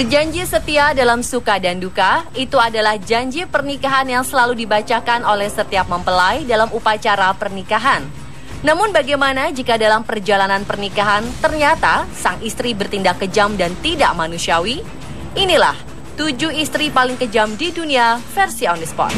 Berjanji setia dalam suka dan duka, itu adalah janji pernikahan yang selalu dibacakan oleh setiap mempelai dalam upacara pernikahan. Namun bagaimana jika dalam perjalanan pernikahan ternyata sang istri bertindak kejam dan tidak manusiawi? Inilah 7 istri paling kejam di dunia versi On The Spot.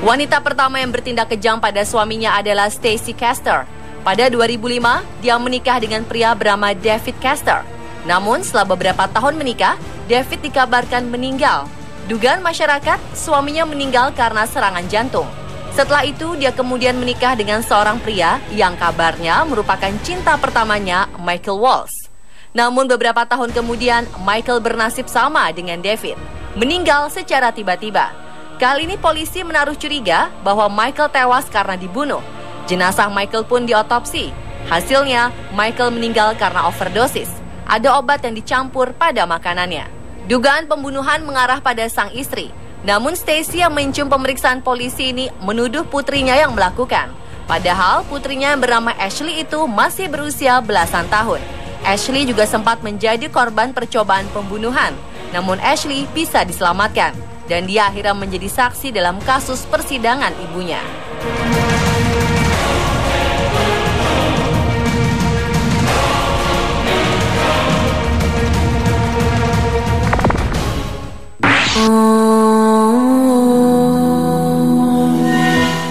Wanita pertama yang bertindak kejam pada suaminya adalah Stacey Castor. Pada 2005, dia menikah dengan pria bernama David Castor. Namun, setelah beberapa tahun menikah, David dikabarkan meninggal. Dugaan masyarakat, suaminya meninggal karena serangan jantung. Setelah itu, dia kemudian menikah dengan seorang pria yang kabarnya merupakan cinta pertamanya, Michael Walsh. Namun, beberapa tahun kemudian, Michael bernasib sama dengan David, meninggal secara tiba-tiba. Kali ini polisi menaruh curiga bahwa Michael tewas karena dibunuh. Jenazah Michael pun diotopsi. Hasilnya, Michael meninggal karena overdosis. Ada obat yang dicampur pada makanannya. Dugaan pembunuhan mengarah pada sang istri. Namun Stacey yang mencium pemeriksaan polisi ini menuduh putrinya yang melakukan. Padahal putrinya yang bernama Ashley itu masih berusia belasan tahun. Ashley juga sempat menjadi korban percobaan pembunuhan. Namun Ashley bisa diselamatkan. Dan dia akhirnya menjadi saksi dalam kasus persidangan ibunya.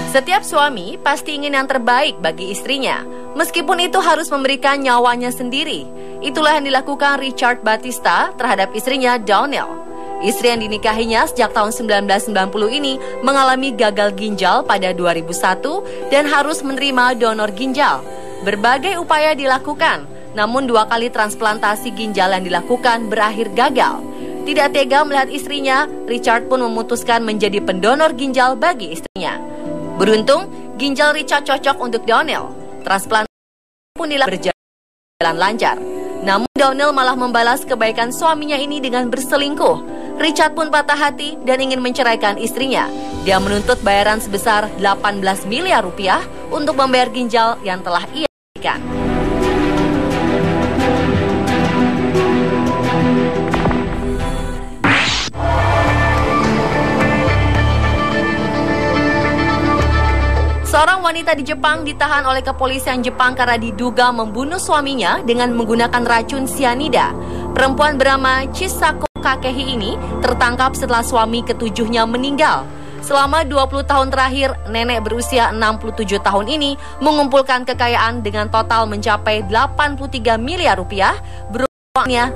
Setiap suami pasti ingin yang terbaik bagi istrinya, meskipun itu harus memberikan nyawanya sendiri. Itulah yang dilakukan Richard Batista terhadap istrinya Donnell. Istri yang dinikahinya sejak tahun 1990 ini mengalami gagal ginjal pada 2001 dan harus menerima donor ginjal. Berbagai upaya dilakukan, namun 2 kali transplantasi ginjal yang dilakukan berakhir gagal. Tidak tega melihat istrinya, Richard pun memutuskan menjadi pendonor ginjal bagi istrinya. Beruntung, ginjal Richard cocok untuk Donnell. Transplantasi pun berjalan lancar. Namun Donnell malah membalas kebaikan suaminya ini dengan berselingkuh. Richard pun patah hati dan ingin menceraikan istrinya. Dia menuntut bayaran sebesar 18 miliar rupiah untuk membayar ginjal yang telah ia berikan. Seorang wanita di Jepang ditahan oleh kepolisian Jepang karena diduga membunuh suaminya dengan menggunakan racun sianida. Perempuan bernama Chisako Kakehi ini tertangkap setelah suami ketujuhnya meninggal. Selama 20 tahun terakhir, nenek berusia 67 tahun ini mengumpulkan kekayaan dengan total mencapai 83 miliar rupiah beruangnya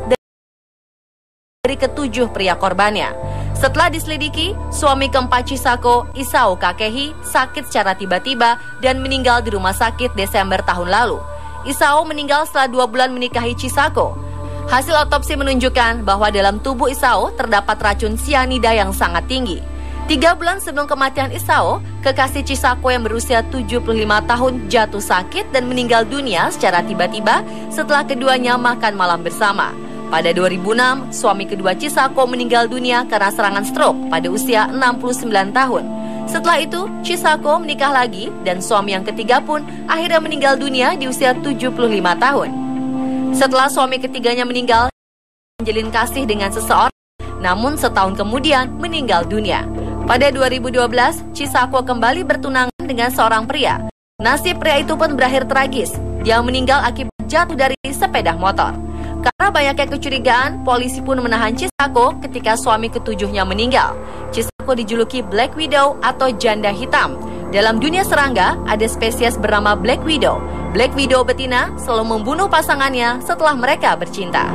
dari ketujuh pria korbannya. Setelah diselidiki, suami keempat Chisako, Isao Kakehi, sakit secara tiba-tiba dan meninggal di rumah sakit Desember tahun lalu. Isao meninggal setelah 2 bulan menikahi Chisako. Hasil otopsi menunjukkan bahwa dalam tubuh Isao terdapat racun sianida yang sangat tinggi. 3 bulan sebelum kematian Isao, kekasih Chisako yang berusia 75 tahun jatuh sakit dan meninggal dunia secara tiba-tiba setelah keduanya makan malam bersama. Pada 2006, suami kedua Chisako meninggal dunia karena serangan stroke pada usia 69 tahun. Setelah itu, Chisako menikah lagi dan suami yang ketiga pun akhirnya meninggal dunia di usia 75 tahun. Setelah suami ketiganya meninggal, menjalin kasih dengan seseorang, namun setahun kemudian meninggal dunia. Pada 2012, Chisako kembali bertunangan dengan seorang pria. Nasib pria itu pun berakhir tragis. Dia meninggal akibat jatuh dari sepeda motor. Karena banyaknya kecurigaan, polisi pun menahan Chisako ketika suami ketujuhnya meninggal. Chisako dijuluki Black Widow atau janda hitam. Dalam dunia serangga, ada spesies bernama Black Widow. Black Widow betina selalu membunuh pasangannya setelah mereka bercinta.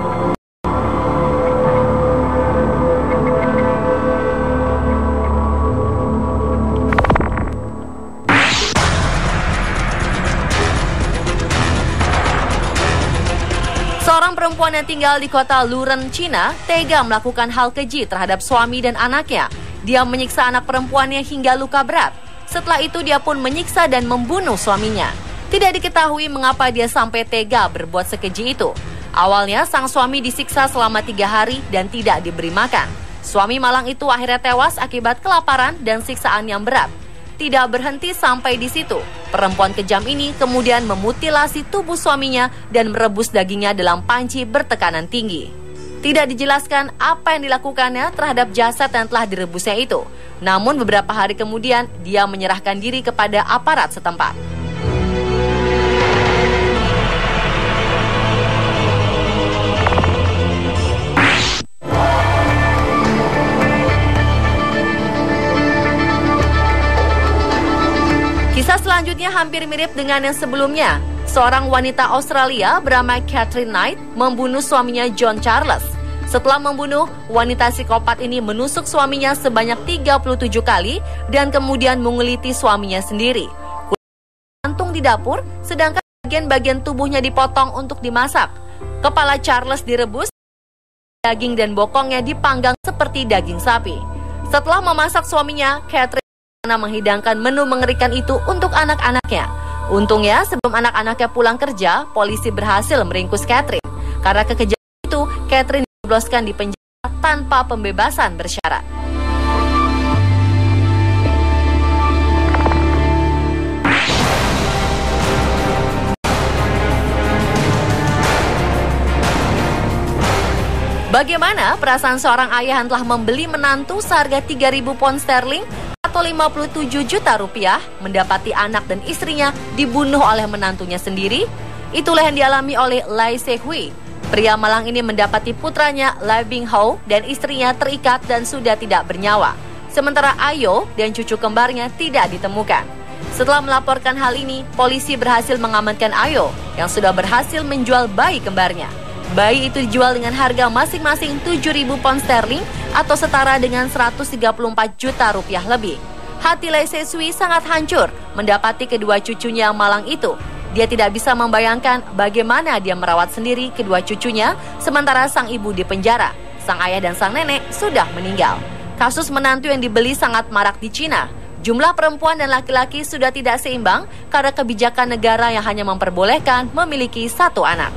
Seorang perempuan yang tinggal di kota Luren, Cina, tega melakukan hal keji terhadap suami dan anaknya. Dia menyiksa anak perempuannya hingga luka berat. Setelah itu dia pun menyiksa dan membunuh suaminya. Tidak diketahui mengapa dia sampai tega berbuat sekeji itu. Awalnya sang suami disiksa selama 3 hari dan tidak diberi makan. Suami malang itu akhirnya tewas akibat kelaparan dan siksaan yang berat. Tidak berhenti sampai di situ, perempuan kejam ini kemudian memutilasi tubuh suaminya dan merebus dagingnya dalam panci bertekanan tinggi. Tidak dijelaskan apa yang dilakukannya terhadap jasad yang telah direbusnya itu. Namun beberapa hari kemudian dia menyerahkan diri kepada aparat setempat. Kisah selanjutnya hampir mirip dengan yang sebelumnya. Seorang wanita Australia bernama Catherine Knight membunuh suaminya John Charles. Setelah membunuh, wanita psikopat ini menusuk suaminya sebanyak 37 kali dan kemudian menguliti suaminya sendiri. Gantung di dapur, sedangkan bagian-bagian tubuhnya dipotong untuk dimasak. Kepala Charles direbus, daging dan bokongnya dipanggang seperti daging sapi. Setelah memasak suaminya, Catherine menghidangkan menu mengerikan itu untuk anak-anaknya. Untungnya sebelum anak-anaknya pulang kerja, polisi berhasil meringkus Catherine. Karena kekejadian itu, Catherine dijebloskan di penjara tanpa pembebasan bersyarat. Bagaimana perasaan seorang ayah yang telah membeli menantu seharga 3.000 pound sterling atau 57 juta rupiah mendapati anak dan istrinya dibunuh oleh menantunya sendiri? Itulah yang dialami oleh Lai Se-hui. Pria Malang ini mendapati putranya Lai Bing-hao dan istrinya terikat dan sudah tidak bernyawa. Sementara Ayo dan cucu kembarnya tidak ditemukan. Setelah melaporkan hal ini, polisi berhasil mengamankan Ayo yang sudah berhasil menjual bayi kembarnya. Bayi itu dijual dengan harga masing-masing 7.000 pound sterling atau setara dengan 134 juta rupiah lebih. Hati Lai Se-hui sangat hancur mendapati kedua cucunya yang malang itu. Dia tidak bisa membayangkan bagaimana dia merawat sendiri kedua cucunya sementara sang ibu di penjara. Sang ayah dan sang nenek sudah meninggal. Kasus menantu yang dibeli sangat marak di Cina. Jumlah perempuan dan laki-laki sudah tidak seimbang karena kebijakan negara yang hanya memperbolehkan memiliki satu anak.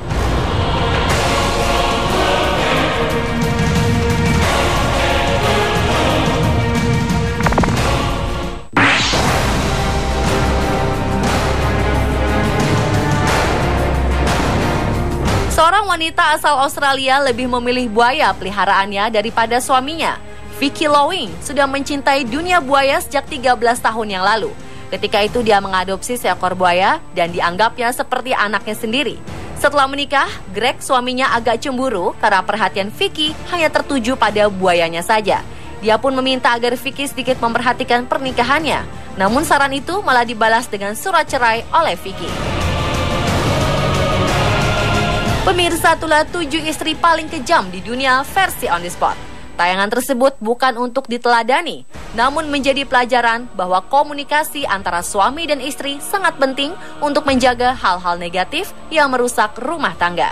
Seorang wanita asal Australia lebih memilih buaya peliharaannya daripada suaminya. Vicky Lowing sudah mencintai dunia buaya sejak 13 tahun yang lalu. Ketika itu dia mengadopsi seekor buaya dan dianggapnya seperti anaknya sendiri. Setelah menikah, Greg suaminya agak cemburu karena perhatian Vicky hanya tertuju pada buayanya saja. Dia pun meminta agar Vicky sedikit memperhatikan pernikahannya. Namun saran itu malah dibalas dengan surat cerai oleh Vicky. Pemirsa, itulah 7 istri paling kejam di dunia versi On The Spot. Tayangan tersebut bukan untuk diteladani, namun menjadi pelajaran bahwa komunikasi antara suami dan istri sangat penting untuk menjaga hal-hal negatif yang merusak rumah tangga.